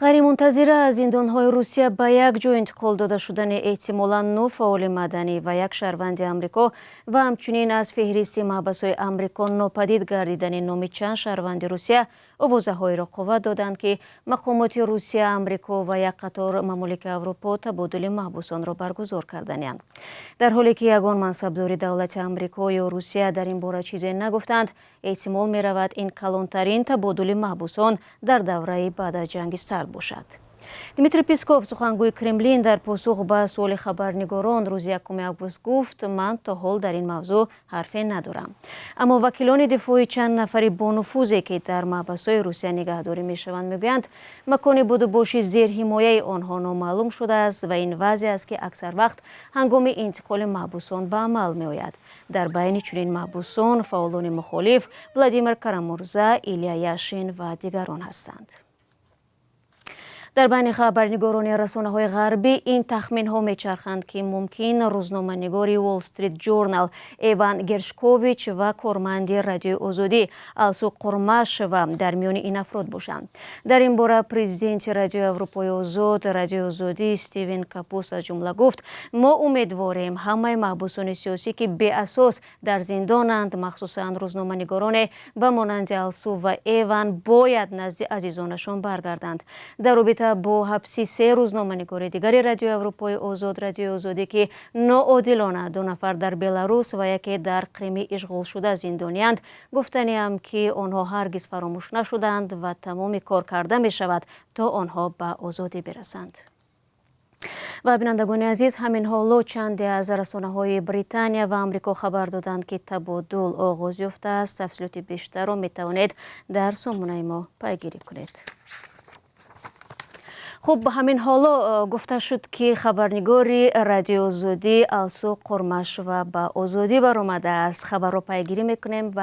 ғайримунтазира аз зиндонҳои Русия ба як ҷо интиқол дода шудани эҳтимолан 9 фаъоли маданӣ ва як шаҳрванди Амрико ва ҳамчунин аз феҳристи маҳбасҳои Амрико нопадид гардидани номи чанд шаҳрванди Русия овозаҳоеро қувват доданд, ки мақомоти Русия, Амрико ва як қатор мамолики Аврупо табодули маҳбусонро баргузор карданиянд. Дар ҳоле ки ягон мансабдори давлати Амрико ё Русия дар ин бора чизе нагуфтанд, эҳтимол меравад ин калонтарин табодули маҳбусон дар давраи баъд аз ҷанги сард бошад. Дмитрий Песков, сухангӯи Кремлин, дар посух ба суоли хабарнигорон рӯзи 1 август гуфт: ман то ҳол дар ин мавзӯъ ҳарфе надорам. Аммо вакилони дифои чанд нафари бонуфузе, ки дар маҳбасҳои Русия нигаҳдорӣ мешаванд, мегӯянд макони будубоши зерҳимояи онҳо номаълум шудааст ва ин вазъе аст, ки аксар вақт ҳангоми интиқоли маҳбусон ба амал меояд. Дар байни чунин маҳбусон фаъолони мухолиф Владимир Карамурза, Илия Яшин ва дигарон ҳастанд. Дар байни хабарнигорони расонаҳои ғарбӣ ин тахминҳо мечарханд, ки мумкин рӯзноманигори Wall Street Journal Эван Гершкович ва корманди Радиои Озодӣ Алсу Қурмашева дар миёни ин афрод бошанд. Дар ин бора президенти Радиои Аврупои Озод, Радиои Озодӣ Стивен Капус аз ҷумла гуфт: мо умедворем ҳамаи маҳбусони сиёсӣ, ки беасос дар зиндонанд, махсусан рӯзноманигороне ба монанди Алсу ва Эван, бояд назди азизонашон баргарданд. Дар робита бо ҳабси 3 рӯзноманигори дигари Радиои Аврупои Озод, Радиои Озодӣ, ки ноодилона 2 нафар дар Беларус ва яке дар Қими ишғолшуда зиндониянд, гуфтаниям, ки онҳо ҳаргиз фаромӯш нашуданд ва тамоми кор карда мешавад, то онҳо ба озодӣ берасанд. ва бинандагони азиз, ҳамин ҳоло чанде аз расонаҳои Британия ва Амрико хабар доданд, ки табодул оғоз ёфтааст. Тафсилоти бештарро метавонед дар сомонаи мо пайгирӣ кунед. хуб, ба ҳамин ҳоло гуфта шуд, ки хабарнигори Радиои Озодӣ Алсу Қурмашева ба озодӣ баромадааст. Хабарро пайгирӣ мекунем ва